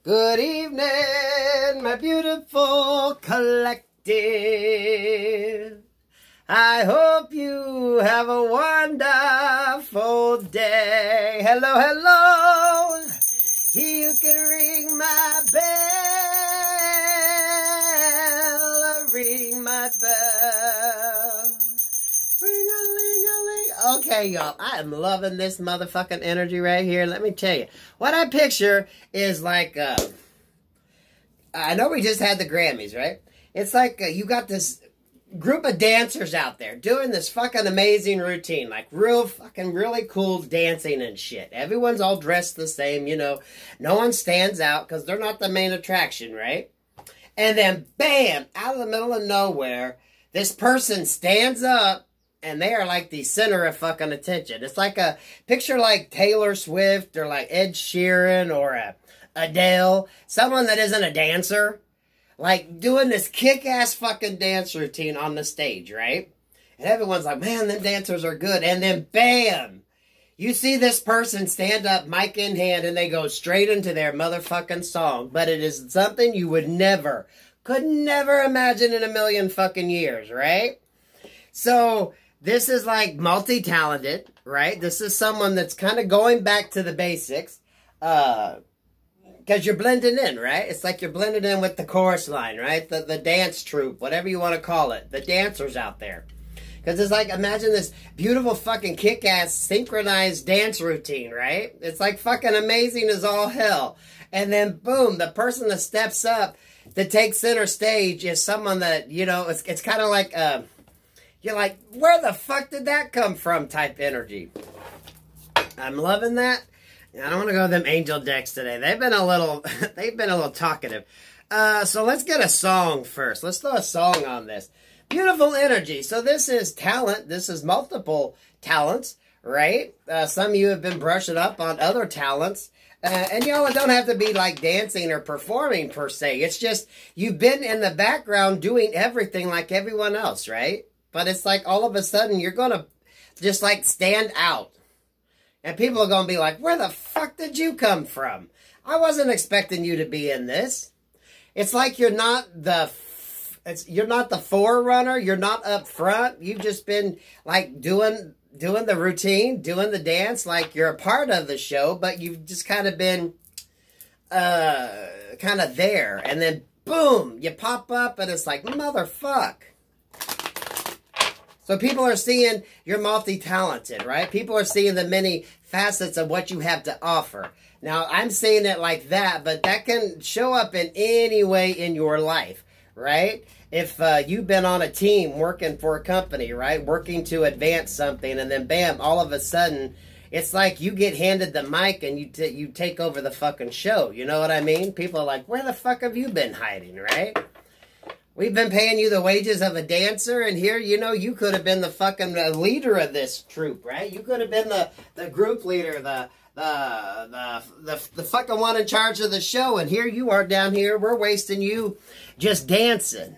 Good evening, my beautiful collective. I hope you have a wonderful day. Hello, hello. You can ring my bell. Ring my bell. Ring-a-ling-a-ling. Okay, y'all. I am loving this motherfucking energy right here. Let me tell you. What I picture is like, I know we just had the Grammys, right? It's like you got this group of dancers out there doing this fucking amazing routine. Like real fucking really cool dancing and shit. Everyone's all dressed the same, you know. No one stands out because they're not the main attraction, right? And then, bam, out of the middle of nowhere, this person stands up and they are like the center of fucking attention. It's like a picture like Taylor Swift or like Ed Sheeran or Adele. Someone that isn't a dancer. Like doing this kick-ass fucking dance routine on the stage, right? And everyone's like, man, them dancers are good. And then, bam! You see this person stand up, mic in hand, and they go straight into their motherfucking song. But it is something you would never, could never imagine in a million fucking years, right? So, this is like multi-talented, right? This is someone that's kind of going back to the basics. Because you're blending in, right? It's like you're blending in with the chorus line, right? The dance troupe, whatever you want to call it. The dancers out there. Because it's like, imagine this beautiful fucking kick-ass synchronized dance routine, right? It's like fucking amazing as all hell. And then, boom, the person that steps up that takes center stage is someone that, you know, it's kind of like, you're like, where the fuck did that come from type energy. I'm loving that. I don't want to go with them angel decks today. They've been a little talkative. So let's get a song first. Let's throw a song on this. Beautiful energy. So this is talent. This is multiple talents, right? Some of you have been brushing up on other talents. And y'all don't have to be like dancing or performing per se. It's just you've been in the background doing everything like everyone else, right? But it's like all of a sudden you're going to just like stand out. And people are going to be like, where the fuck did you come from? I wasn't expecting you to be in this. It's like you're not the forerunner. You're not up front. You've just been like doing the routine, doing the dance. Like you're a part of the show, but you've just kind of been kind of there. And then boom, you pop up and it's like, motherfuck. So people are seeing you're multi-talented, right? People are seeing the many facets of what you have to offer. Now, I'm saying it like that, but that can show up in any way in your life, right? If you've been on a team working for a company, right? Working to advance something, and then bam, all of a sudden, it's like you get handed the mic and you take over the fucking show. You know what I mean? People are like, where the fuck have you been hiding, right? We've been paying you the wages of a dancer, and here, you know, you could have been the fucking leader of this troupe, right? You could have been the group leader, the fucking one in charge of the show, and here you are down here, we're wasting you just dancing.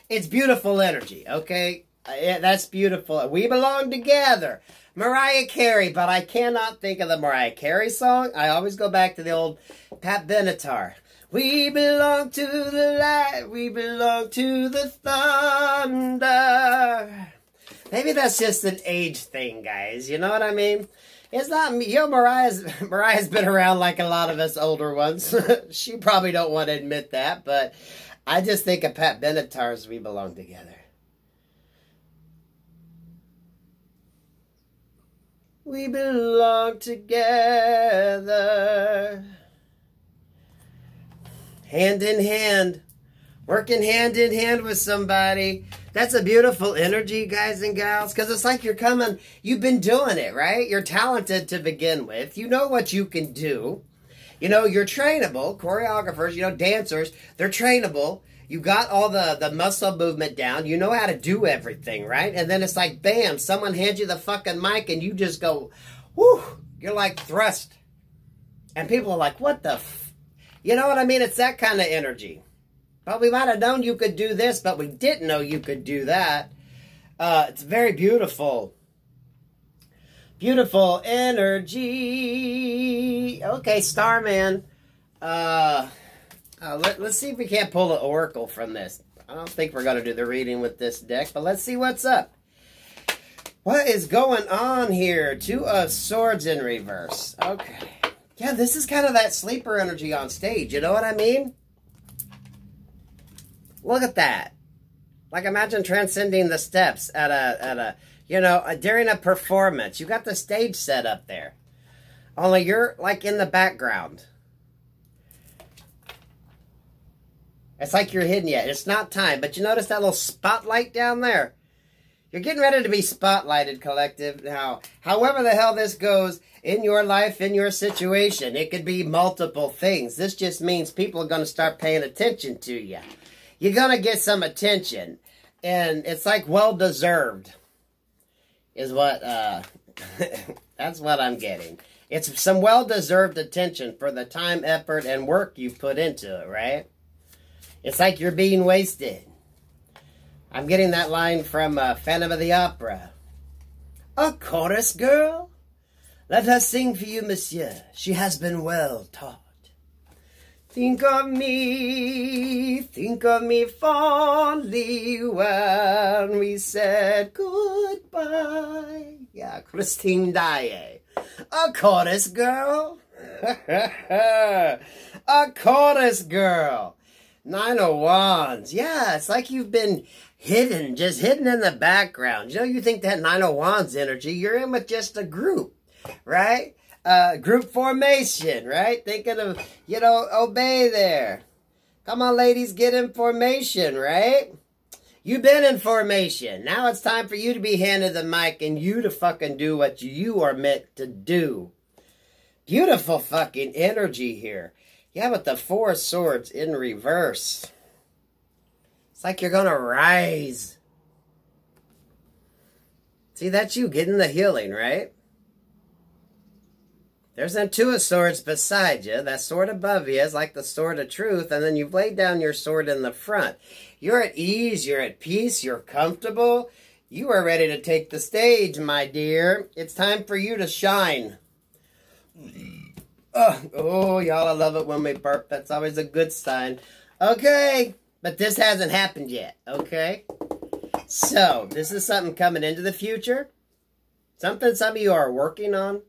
It's beautiful energy, okay? Yeah, that's beautiful. We belong together. Mariah Carey, but I cannot think of the Mariah Carey song. I always go back to the old Pat Benatar. We belong to the light, we belong to the thunder. Maybe that's just an age thing, guys. You know what I mean? It's not me. You know, Mariah's been around like a lot of us older ones. She probably don't want to admit that, but I just think of Pat Benatar's We Belong Together. We belong together. Hand in hand. Working hand in hand with somebody. That's a beautiful energy, guys and gals. Because it's like you're coming, you've been doing it, right? You're talented to begin with. You know what you can do. You know, you're trainable. Choreographers, you know, dancers, they're trainable. You got all the muscle movement down. You know how to do everything, right? And then it's like, bam, someone hands you the fucking mic and you just go, whoo, you're like thrust. And people are like, what the f... You know what I mean? It's that kind of energy. But we might have known you could do this, but we didn't know you could do that. It's very beautiful. Beautiful energy. Okay, Starman. Let's see if we can't pull an oracle from this. I don't think we're going to do the reading with this deck, but let's see what's up. What is going on here? Two of Swords in reverse. Okay. Yeah, this is kind of that sleeper energy on stage. You know what I mean? Look at that. Like, imagine transcending the steps at a during a performance. You got the stage set up there. Only you're, like, in the background. It's like you're hidden yet. It's not time. But you notice that little spotlight down there? You're getting ready to be spotlighted, collective. Now, however the hell this goes in your life, in your situation, it could be multiple things. This just means people are going to start paying attention to you. You're going to get some attention. And it's like well-deserved is what, that's what I'm getting. It's some well-deserved attention for the time, effort, and work you've put into it, right? It's like you're being wasted. I'm getting that line from Phantom of the Opera. A chorus girl? Let her sing for you, monsieur. She has been well taught. Think of me fondly when we said goodbye. Yeah, Christine Daae. A chorus girl? A chorus girl. Nine of Wands. Yeah, it's like you've been hidden, just hidden in the background. You know, you think that Nine of Wands energy, you're in with just a group, right? Group formation, right? Thinking of, obey there. Come on, ladies, get in formation, right? You've been in formation. Now it's time for you to be handed the mic and you to fucking do what you are meant to do. Beautiful fucking energy here. Yeah, but the Four of Swords in reverse. It's like you're going to rise. See, that's you getting the healing, right? There's that Two of Swords beside you. That sword above you is like the sword of truth. And then you've laid down your sword in the front. You're at ease. You're at peace. You're comfortable. You are ready to take the stage, my dear. It's time for you to shine. Oh, y'all, I love it when we burp. That's always a good sign. Okay, but this hasn't happened yet, okay? So, this is something coming into the future. Something some of you are working on.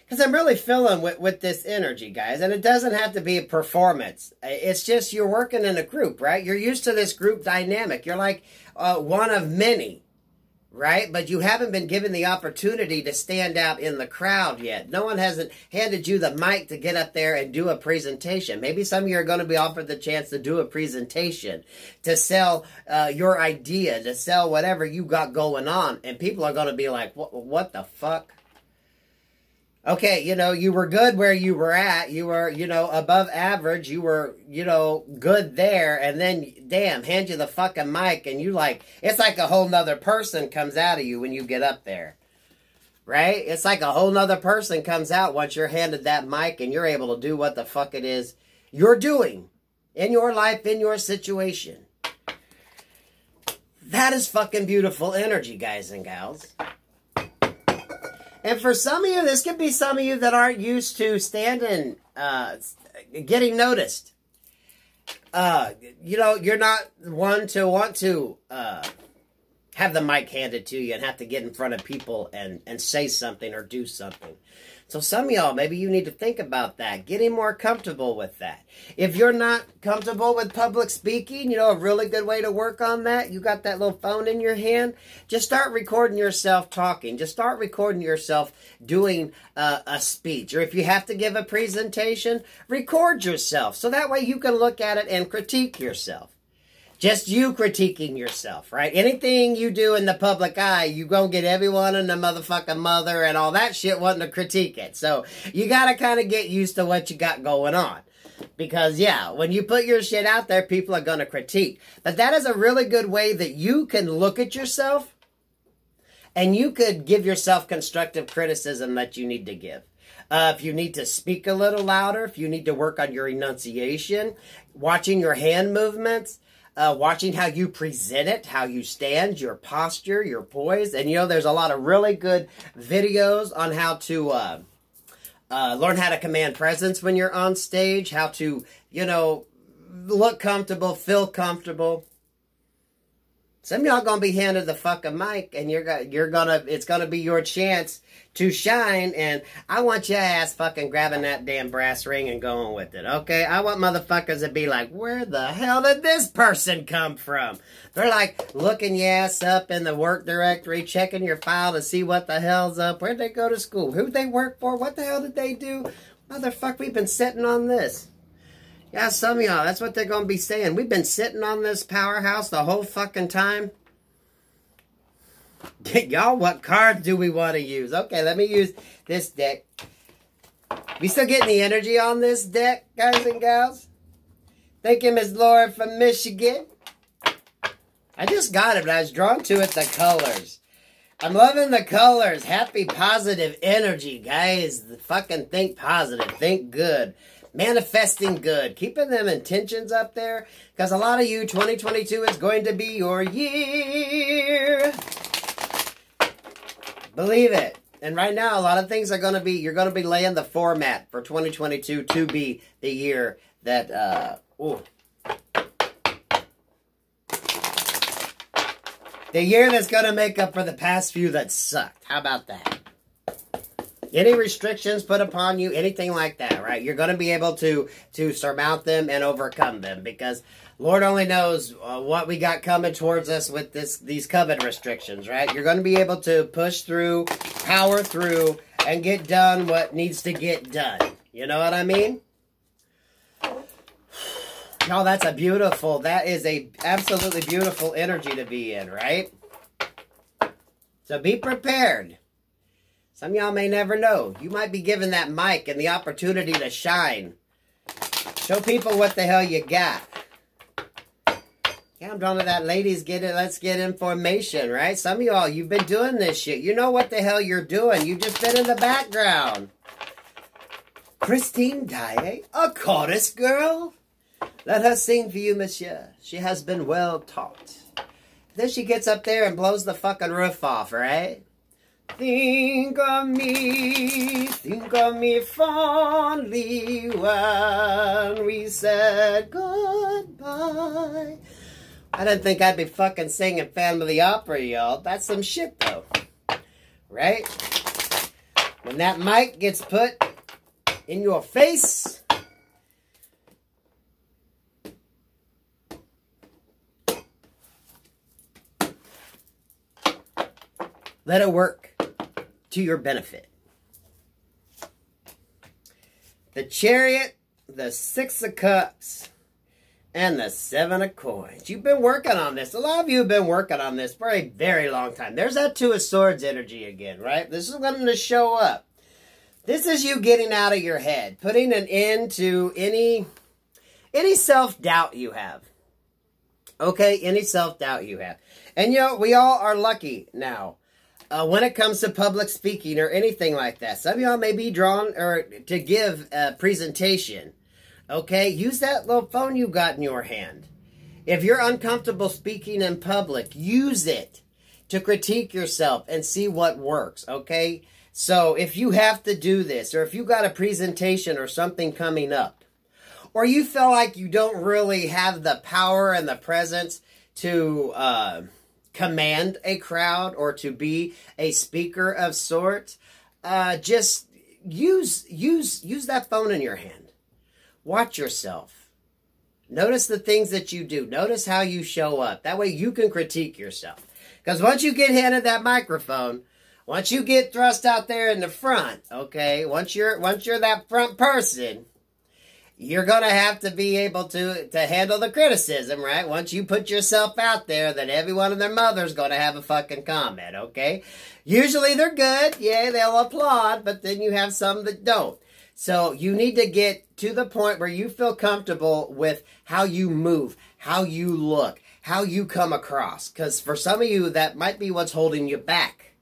Because I'm really feeling with this energy, guys. And it doesn't have to be a performance. It's just you're working in a group, right? You're used to this group dynamic. You're like one of many. Right? But you haven't been given the opportunity to stand out in the crowd yet. No one hasn't handed you the mic to get up there and do a presentation. Maybe some of you are going to be offered the chance to do a presentation, to sell your idea, to sell whatever you got going on. And people are going to be like, what the fuck? Okay, you were good where you were at. You were, above average. You were, good there. And then, damn, hand you the fucking mic. And you it's like a whole nother person comes out of you when you get up there. Right? It's like a whole nother person comes out once you're handed that mic and you're able to do what the fuck it is you're doing in your life, in your situation. That is fucking beautiful energy, guys and gals. And for some of you, this could be some of you that aren't used to standing, getting noticed. You're not one to want to have the mic handed to you and have to get in front of people and say something or do something. So some of y'all, maybe you need to think about that. Getting more comfortable with that. If you're not comfortable with public speaking, a really good way to work on that, you got that little phone in your hand, just start recording yourself talking. Just start recording yourself doing a speech. Or if you have to give a presentation, record yourself. So that way you can look at it and critique yourself. Just you critiquing yourself, right? Anything you do in the public eye, you gonna get everyone and the motherfucking mother and all that shit wanting to critique it. So you gotta kind of get used to what you got going on. Because, yeah, when you put your shit out there, people are gonna critique. But that is a really good way that you can look at yourself and you could give yourself constructive criticism that you need to give. If you need to speak a little louder, if you need to work on your enunciation, watching your hand movements, watching how you present it, how you stand, your posture, your poise. And, you know, there's a lot of really good videos on how to learn how to command presence when you're on stage, how to, you know, look comfortable, feel comfortable. Some of y'all gonna be handed the fucking mic, and it's gonna be your chance to shine. And I want your ass fucking grabbing that damn brass ring and going with it, okay? I want motherfuckers to be like, where the hell did this person come from? They're like looking your ass up in the work directory, checking your file to see what the hell's up. Where'd they go to school? Who'd they work for? What the hell did they do? Motherfucker, we've been sitting on this. Yeah, some of y'all, that's what they're going to be saying. We've been sitting on this powerhouse the whole fucking time. Y'all, what cards do we want to use? Okay, let me use this deck. We still getting the energy on this deck, guys and gals? Thank you, Miss Laura from Michigan. I just got it, but I was drawn to it, the colors. I'm loving the colors. Happy, positive energy, guys. Fucking think positive. Think good. Manifesting good. Keeping them intentions up there. Because a lot of you, 2022 is going to be your year. Believe it. And right now, a lot of things are going to be, you're going to be laying the format for 2022 to be the year that, the year that's going to make up for the past few that sucked. How about that? Any restrictions put upon you, anything like that, right? You're going to be able to surmount them and overcome them, because Lord only knows what we got coming towards us with these COVID restrictions, right? You're going to be able to push through, power through, and get done what needs to get done. You know what I mean? Oh, that's a beautiful, that is a absolutely beautiful energy to be in, right? So be prepared. Some of y'all may never know. You might be given that mic and the opportunity to shine. Show people what the hell you got. Yeah, I'm drawn to that. Ladies, let's get information, right? Some of y'all, you've been doing this shit. You know what the hell you're doing. You've just been in the background. Christine Daae, a chorus girl. Let her sing for you, monsieur. She has been well taught. Then she gets up there and blows the fucking roof off, right? Think of me fondly when we said goodbye. I didn't think I'd be fucking singing Family Opera, y'all. That's some shit, though. Right? When that mic gets put in your face, let it work to your benefit. The Chariot, the Six of Cups, and the Seven of Coins. You've been working on this. A lot of you have been working on this for a very long time. There's that Two of Swords energy again, right? This is going to show up. This is you getting out of your head, putting an end to any self-doubt you have. Okay, any self-doubt you have. And, you know, we all are lucky now. When it comes to public speaking or anything like that. Some of y'all may be drawn to give a presentation. Okay? Use that little phone you got in your hand. If you're uncomfortable speaking in public, use it to critique yourself and see what works. Okay? So if you have to do this, or if you got a presentation or something coming up, or you feel like you don't really have the power and the presence to command a crowd or to be a speaker of sorts, just use that phone in your hand. Watch yourself. Notice the things that you do. Notice how you show up. That way you can critique yourself. Because once you get handed that microphone, once you get thrust out there in the front, okay, once you're that front person, you're going to have to be able to handle the criticism, right? Once you put yourself out there, then everyone and their mother's going to have a fucking comment, okay? Usually they're good. Yeah, they'll applaud, but then you have some that don't. So you need to get to the point where you feel comfortable with how you move, how you look, how you come across. Because for some of you, that might be what's holding you back.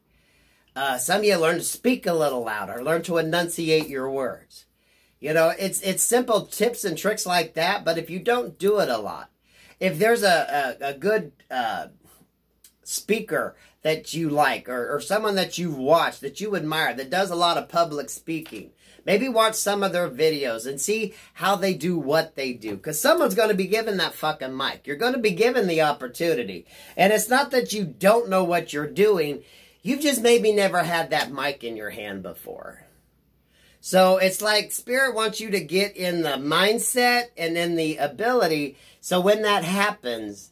Some of you learn to speak a little louder, learn to enunciate your words. You know, it's simple tips and tricks like that, but if you don't do it a lot, if there's a good speaker that you like, or someone that you've watched, that you admire, that does a lot of public speaking, maybe watch some of their videos and see how they do what they do. Because someone's going to be given that fucking mic. You're going to be given the opportunity. And it's not that you don't know what you're doing. You've just maybe never had that mic in your hand before. So it's like Spirit wants you to get in the mindset and in the ability. So when that happens,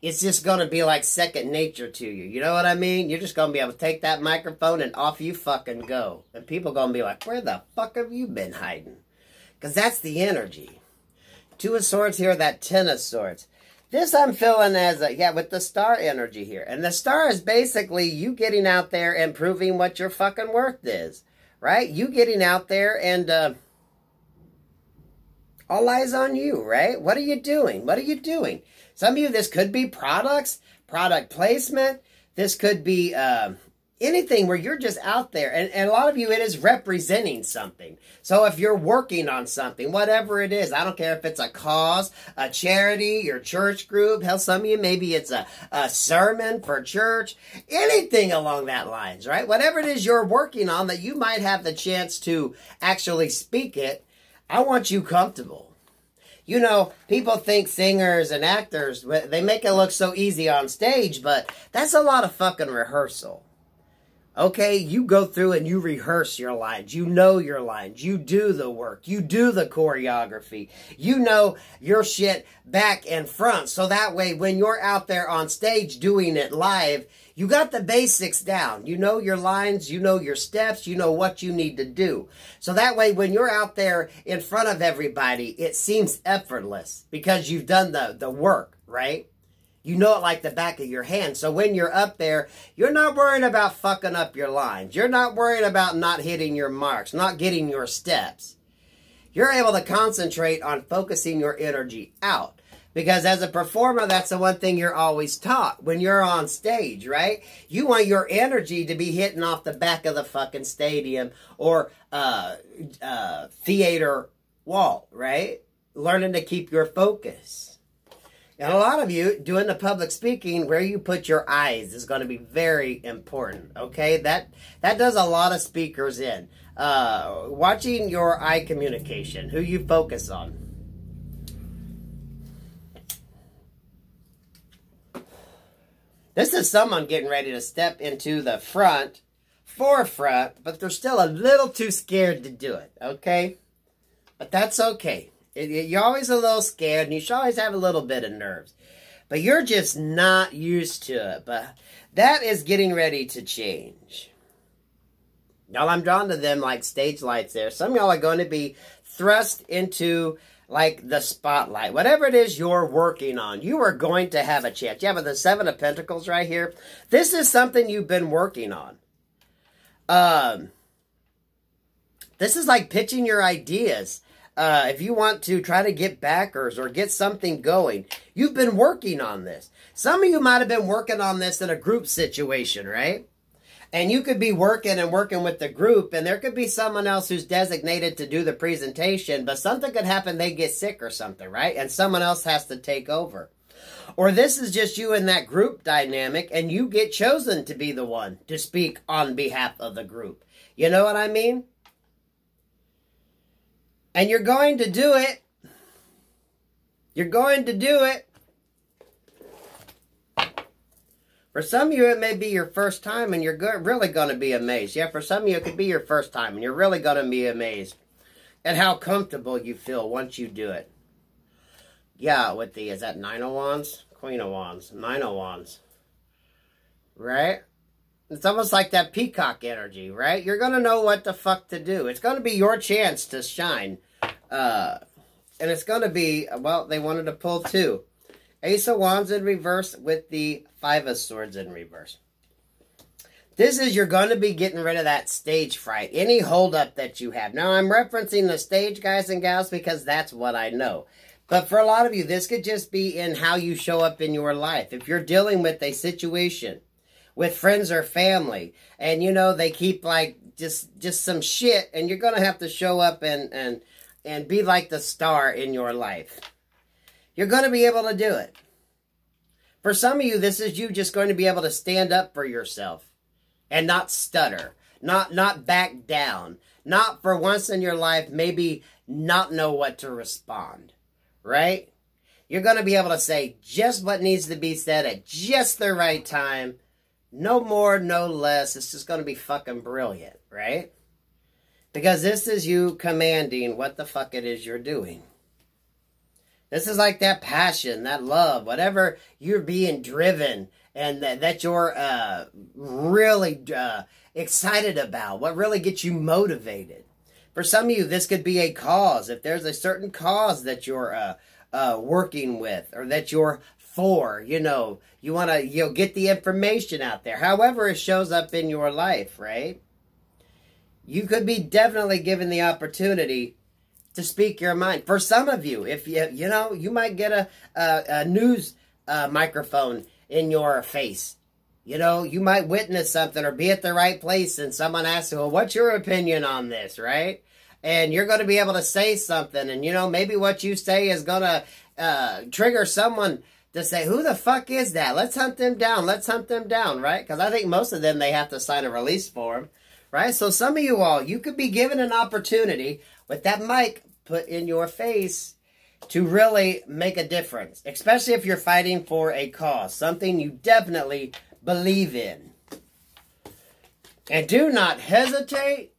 it's just going to be like second nature to you. You know what I mean? You're just going to be able to take that microphone and off you fucking go. And people are going to be like, where the fuck have you been hiding? Because that's the energy. Two of Swords here, that Ten of Swords. This I'm feeling as with the star energy here. And the star is basically you getting out there and proving what your fucking worth is. Right? You getting out there and all eyes on you, right? What are you doing? What are you doing? Some of you, this could be products, product placement. This could be anything where you're just out there. And a lot of you, it is representing something. So if you're working on something, whatever it is, I don't care if it's a cause, a charity, your church group. Hell, some of you, maybe it's a sermon for church. Anything along that lines, right? Whatever it is you're working on that you might have the chance to actually speak it, I want you comfortable. You know, people think singers and actors, they make it look so easy on stage, but that's a lot of fucking rehearsal. Okay, you go through and you rehearse your lines. You know your lines. You do the work. You do the choreography. You know your shit back and front. So that way, when you're out there on stage doing it live, you got the basics down. You know your lines. You know your steps. You know what you need to do. So that way, when you're out there in front of everybody, it seems effortless because you've done the work, right? You know it like the back of your hand. So when you're up there, you're not worried about fucking up your lines. You're not worried about not hitting your marks, not getting your steps. You're able to concentrate on focusing your energy out. Because as a performer, that's the one thing you're always taught when you're on stage, right? You want your energy to be hitting off the back of the fucking stadium or theater wall, right? Learning to keep your focus. And a lot of you, doing the public speaking, where you put your eyes is going to be very important, okay? That does a lot of speakers in. Watching your eye communication, who you focus on. This is someone getting ready to step into the forefront, but they're still a little too scared to do it, okay? But that's okay. You're always a little scared, and you should always have a little bit of nerves. But you're just not used to it. But that is getting ready to change. Y'all, I'm drawn to them like stage lights there. Some of y'all are going to be thrust into like the spotlight. Whatever it is you're working on, you are going to have a chance. Yeah, but the Seven of Pentacles right here, this is something you've been working on. This is like pitching your ideas. If you want to try to get backers or get something going, you've been working on this. Some of you might have been working on this in a group situation, right? And you could be working with the group, and there could be someone else who's designated to do the presentation, but something could happen, they get sick or something, right? And someone else has to take over. Or this is just you in that group dynamic, and you get chosen to be the one to speak on behalf of the group. You know what I mean? And you're going to do it. You're going to do it. For some of you, it may be your first time, and you're really going to be amazed. Yeah, for some of you, it could be your first time, and you're really going to be amazed at how comfortable you feel once you do it. Yeah, with the, is that Nine of Wands? Queen of Wands. Nine of Wands. Right? It's almost like that peacock energy, right? You're going to know what the fuck to do. It's going to be your chance to shine. And it's going to be, well, they wanted to pull two. Ace of Wands in reverse with the Five of Swords in reverse. This is, you're going to be getting rid of that stage fright. Any holdup that you have. Now, I'm referencing the stage, guys and gals, because that's what I know. But for a lot of you, this could just be in how you show up in your life. If you're dealing with a situation with friends or family, and, you know, they keep, like, just some shit, and you're going to have to show up and be like the star in your life. You're going to be able to do it. For some of you, this is you just going to be able to stand up for yourself and not stutter, not back down, not for once in your life maybe not know what to respond, right? You're going to be able to say just what needs to be said at just the right time. No more, no less. It's just going to be fucking brilliant, right? Because this is you commanding what the fuck it is you're doing. This is like that passion, that love, whatever you're being driven and that you're really excited about, what really gets you motivated. For some of you, this could be a cause. If there's a certain cause that you're working with or that you're for, you want to get the information out there. However it shows up in your life, right? You could be definitely given the opportunity to speak your mind. For some of you, if you might get a news microphone in your face. You might witness something or be at the right place and someone asks you, well, what's your opinion on this, right? And you're going to be able to say something and, maybe what you say is going to trigger someone to say, who the fuck is that? Let's hunt them down. Let's hunt them down, right? Because I think most of them, they have to sign a release form, right? So some of you all, you could be given an opportunity with that mic put in your face to really make a difference, especially if you're fighting for a cause, something you definitely believe in. And do not hesitate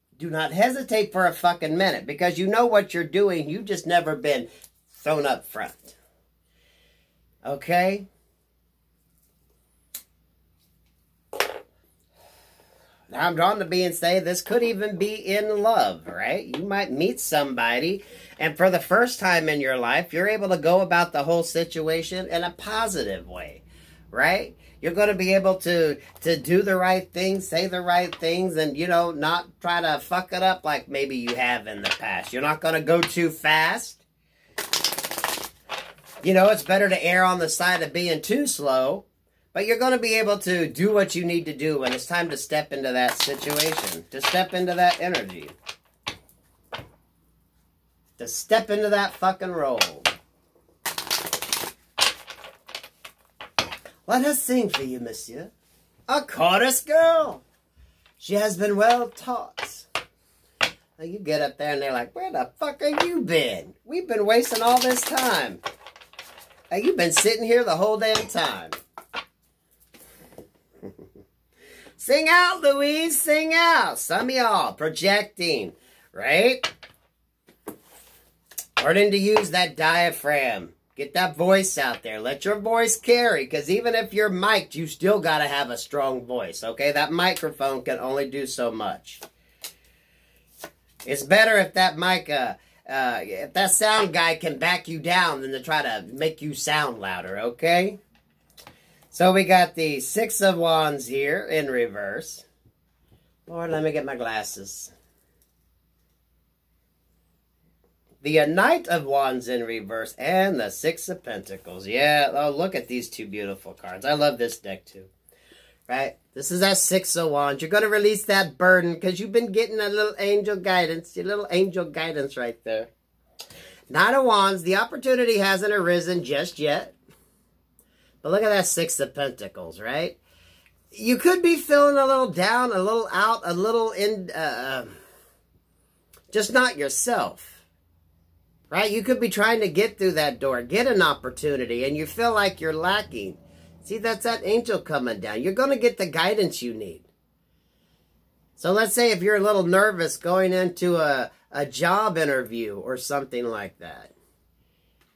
for a fucking minute, because you know what you're doing. You've just never been thrown up front. Okay? Now I'm drawn to be and say this could even be in love, right? You might meet somebody, and for the first time in your life, you're able to go about the whole situation in a positive way, right? You're going to be able to do the right things, say the right things, and, not try to fuck it up like maybe you have in the past. You're not going to go too fast. It's better to err on the side of being too slow. But you're going to be able to do what you need to do when it's time to step into that situation. To step into that energy. To step into that fucking role. Let us sing for you, monsieur. A chorus girl. She has been well taught. Now you get up there and they're like, where the fuck have you been? We've been wasting all this time. Now you've been sitting here the whole damn time. Sing out, Louise, sing out. Some of y'all projecting, right? Learning to use that diaphragm. Get that voice out there. Let your voice carry, because even if you're mic'd, you still got to have a strong voice, okay? That microphone can only do so much. It's better if that mic, if that sound guy can back you down than to try to make you sound louder, okay? So we got the Six of Wands here in reverse. Lord, let me get my glasses. The Knight of Wands in reverse and the Six of Pentacles. Yeah, oh, look at these two beautiful cards. I love this deck too. Right? This is that Six of Wands. You're going to release that burden because you've been getting a little angel guidance. Your little angel guidance right there. Knight of Wands. The opportunity hasn't arisen just yet. But look at that Six of Pentacles, right? You could be feeling a little down, a little out, a little in, just not yourself, right? You could be trying to get through that door, get an opportunity, and you feel like you're lacking. See, that's that angel coming down. You're going to get the guidance you need. So let's say if you're a little nervous going into a job interview or something like that.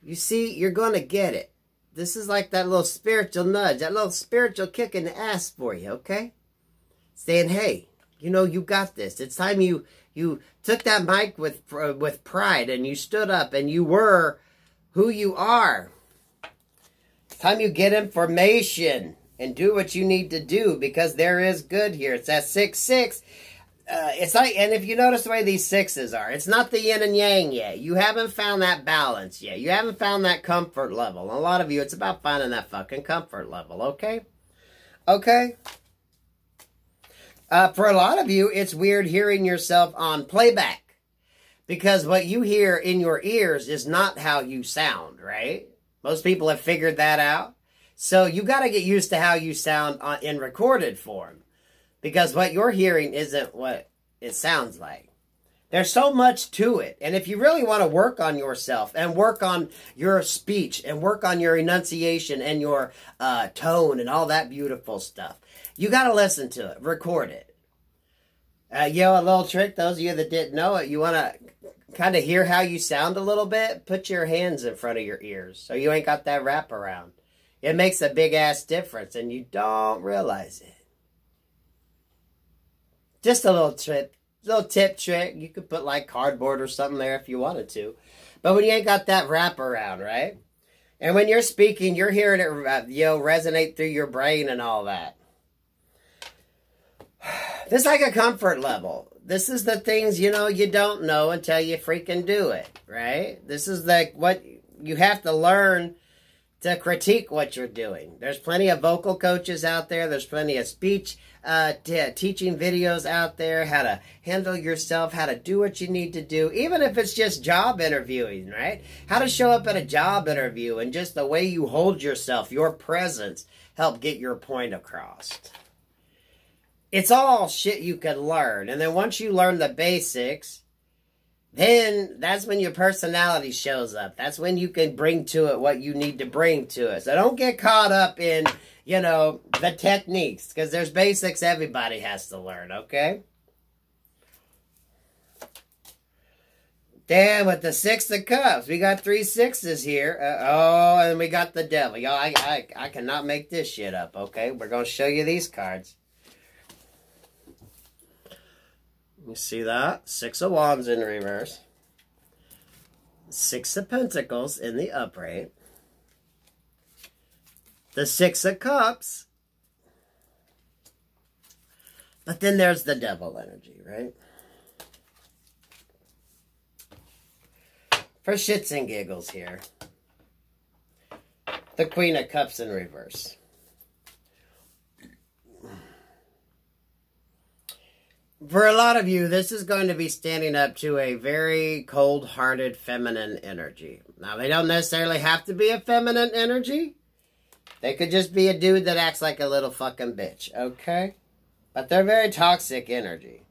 You see, you're going to get it. This is like that little spiritual nudge, that little spiritual kick in the ass for you, okay? Saying, hey, you got this. It's time you took that mic with pride and you stood up and you were who you are. It's time you get information and do what you need to do, because there is good here. It's that 6-6. It's like, and if you notice the way these sixes are, it's not the yin and yang yet. You haven't found that balance yet. You haven't found that comfort level. And a lot of you, it's about finding that fucking comfort level, okay? Okay? For a lot of you, it's weird hearing yourself on playback, because what you hear in your ears is not how you sound, right? Most people have figured that out. So you got to get used to how you sound in recorded form. Because what you're hearing isn't what it sounds like. There's so much to it. And if you really want to work on yourself and work on your speech and work on your enunciation and your tone and all that beautiful stuff, you got to listen to it. Record it. A little trick, those of you that didn't know it, you want to kind of hear how you sound a little bit, put your hands in front of your ears so you ain't got that wraparound. It makes a big-ass difference, and you don't realize it. Just a little tip trick. You could put like cardboard or something there if you wanted to. But when you ain't got that wraparound, right? And when you're speaking, you're hearing it resonate through your brain and all that. This is like a comfort level. This is the things, you don't know until you freaking do it, right? This is what you have to learn to critique what you're doing. There's plenty of vocal coaches out there. There's plenty of speech teaching videos out there, how to handle yourself, how to do what you need to do, even if it's just job interviewing, right? How to show up at a job interview and just the way you hold yourself, your presence, help get your point across. It's all shit you can learn. And then once you learn the basics, then that's when your personality shows up. That's when you can bring to it what you need to bring to it. So don't get caught up in, the techniques. Because there's basics everybody has to learn, okay? Damn, with the Six of Cups. We got 3 sixes here. And we got the Devil. Y'all, I cannot make this shit up, okay? We're going to show you these cards. You see that? 6 of Wands in reverse. 6 of Pentacles in the upright. The 6 of Cups. But then there's the Devil energy, right? For shits and giggles here. The Queen of Cups in reverse. For a lot of you, this is going to be standing up to a very cold-hearted feminine energy. Now, they don't necessarily have to be a feminine energy. They could just be a dude that acts like a little fucking bitch, okay? But they're very toxic energy.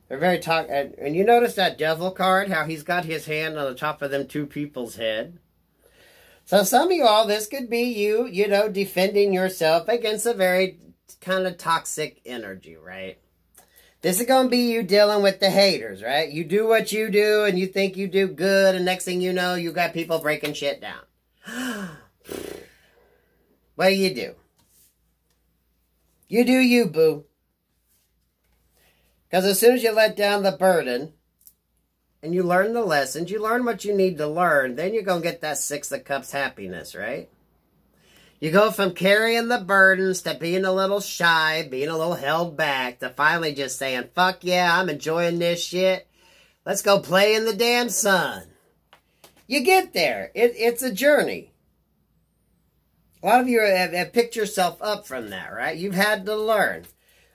They're very toxic. And you notice that Devil card, how he's got his hand on the top of them 2 people's head? So some of you all, this could be you, defending yourself against a very kind of toxic energy, right? This is going to be you dealing with the haters, right? You do what you do, and you think you do good, and next thing you know, you got people breaking shit down. What do? You do you, boo. Because as soon as you let down the burden, and you learn the lessons, you learn what you need to learn, then you're going to get that 6 of Cups happiness, right? You go from carrying the burdens to being a little shy, being a little held back, to finally just saying, fuck yeah, I'm enjoying this shit. Let's go play in the damn sun. You get there. It's a journey. A lot of you have picked yourself up from that, right? You've had to learn.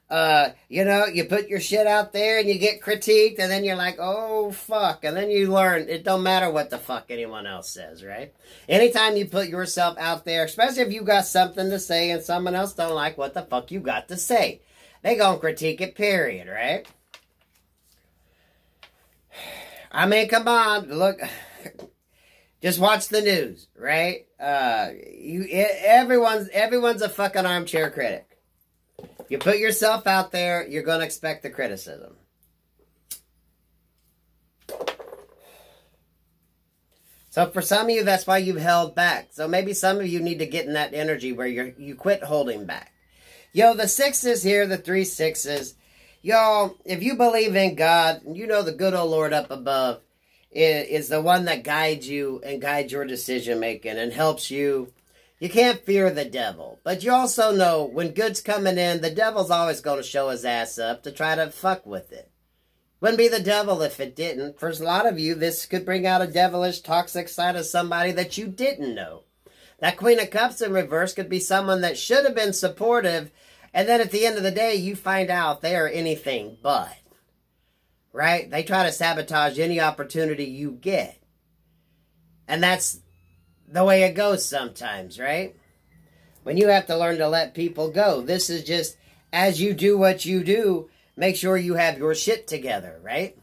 You put your shit out there and you get critiqued, and then you're like, oh, fuck. And then you learn it don't matter what the fuck anyone else says, right? Anytime you put yourself out there, especially if you got something to say and someone else don't like what the fuck you got to say, they gonna critique it, period, right? I mean, come on, look, just watch the news, right? Everyone's a fucking armchair critic. You put yourself out there, you're going to expect the criticism. So for some of you, that's why you've held back. So maybe some of you need to get in that energy where you quit holding back. The 6s here, the 3 sixes. Y'all, if you believe in God, you know the good old Lord up above is the one that guides you and guides your decision making and helps you. You can't fear the devil. But you also know when good's coming in, the devil's always going to show his ass up to try to fuck with it. Wouldn't be the devil if it didn't. For a lot of you, this could bring out a devilish, toxic side of somebody that you didn't know. That Queen of Cups in reverse could be someone that should have been supportive, and then at the end of the day, you find out they are anything but. Right? They try to sabotage any opportunity you get. And that's the way it goes sometimes, right? When you have to learn to let people go. This is just, as you do what you do, make sure you have your shit together, right?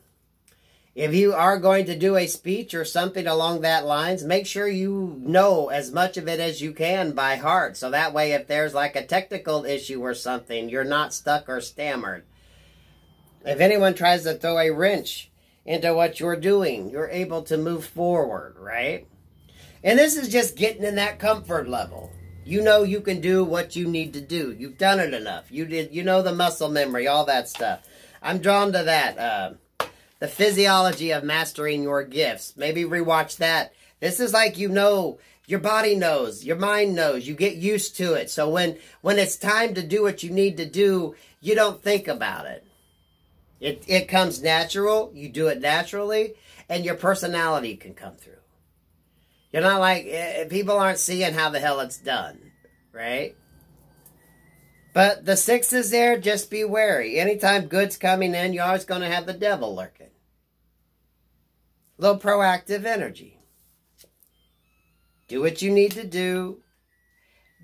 If you are going to do a speech or something along that lines, make sure you know as much of it as you can by heart. So that way, if there's like a technical issue or something, you're not stuck or stammered. If anyone tries to throw a wrench into what you're doing, you're able to move forward, right? And this is just getting in that comfort level. You know you can do what you need to do. You've done it enough. You know the muscle memory, all that stuff. I'm drawn to that. The physiology of mastering your gifts. Maybe rewatch that. This is like, you know, your body knows, your mind knows. You get used to it. So when it's time to do what you need to do, you don't think about it. It comes natural. You do it naturally, and your personality can come through. You're not like, people aren't seeing how the hell it's done, right? But the 6 is there, just be wary. Anytime good's coming in, you're always going to have the devil lurking. Little proactive energy. Do what you need to do.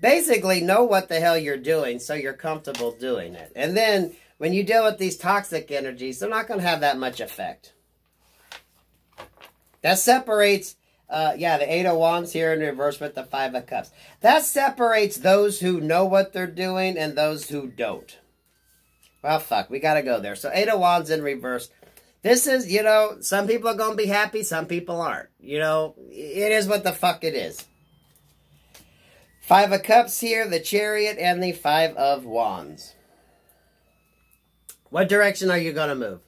Basically, know what the hell you're doing so you're comfortable doing it. And then, when you deal with these toxic energies, they're not going to have that much effect. That separates... the 8 of Wands here in reverse with the 5 of Cups. That separates those who know what they're doing and those who don't. Well, fuck, we gotta go there. So 8 of Wands in reverse. This is, you know, some people are gonna be happy, some people aren't. You know, it is what the fuck it is. 5 of Cups here, the Chariot, and the 5 of Wands. What direction are you gonna move?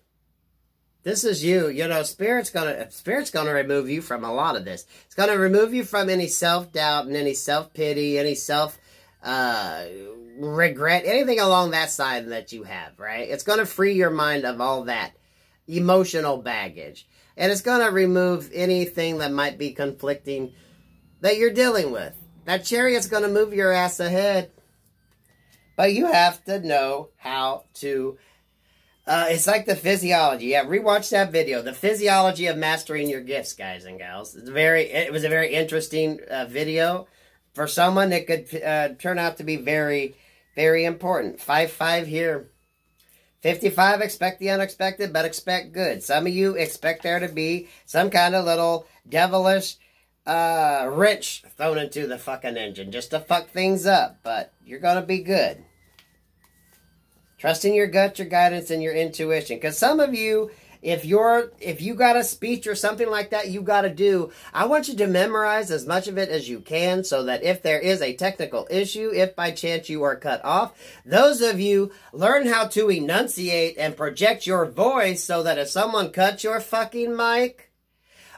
This is you. You know, Spirit's gonna remove you from a lot of this. It's gonna remove you from any self-doubt and any self-pity, any self-regret, anything along that side that you have, right? It's gonna free your mind of all that emotional baggage. And it's gonna remove anything that might be conflicting that you're dealing with. That Chariot's gonna move your ass ahead. But you have to know how to... it's like the physiology. Yeah, rewatch that video. The physiology of mastering your gifts, guys and gals. It was a very interesting video. For someone, it could turn out to be very, very important. 5-5 here. 55, expect the unexpected, but expect good. Some of you expect there to be some kind of little devilish wrench thrown into the fucking engine just to fuck things up. But you're going to be good. Trust in your gut, your guidance, and your intuition. Because some of you, if you got a speech or something like that you got to do, I want you to memorize as much of it as you can so that if there is a technical issue, if by chance you are cut off, those of you learn how to enunciate and project your voice so that if someone cuts your fucking mic,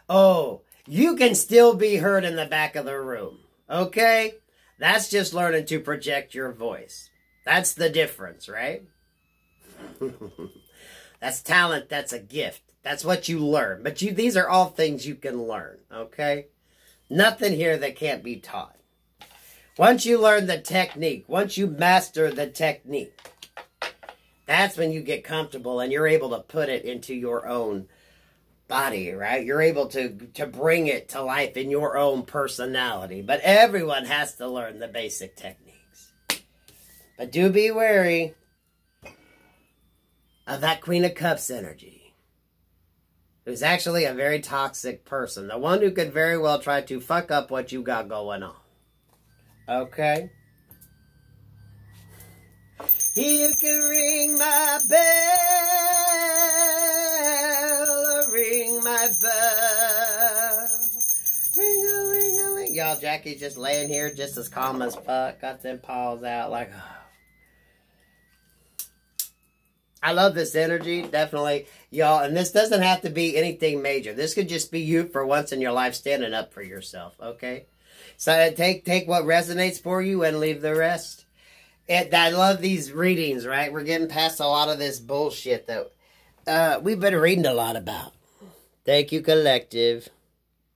oh, you can still be heard in the back of the room. Okay? That's just learning to project your voice. That's the difference, right? That's talent. That's a gift. That's what you learn. But these are all things you can learn, okay? Nothing here that can't be taught. Once you learn the technique, once you master the technique, that's when you get comfortable and you're able to put it into your own body, right? You're able to bring it to life in your own personality. But everyone has to learn the basic techniques. But do be wary of that Queen of Cups energy, who's actually a very toxic person. The one who could very well try to fuck up what you got going on. Okay? You can ring my bell, ring my bell. Ring-a-ling-a-ling. Y'all, Jackie's just laying here just as calm as fuck. Got them paws out like... I love this energy, definitely, y'all. And this doesn't have to be anything major. This could just be you for once in your life standing up for yourself, okay? So take what resonates for you and leave the rest. I love these readings, right? We're getting past a lot of this bullshit that we've been reading a lot about. Thank you, collective.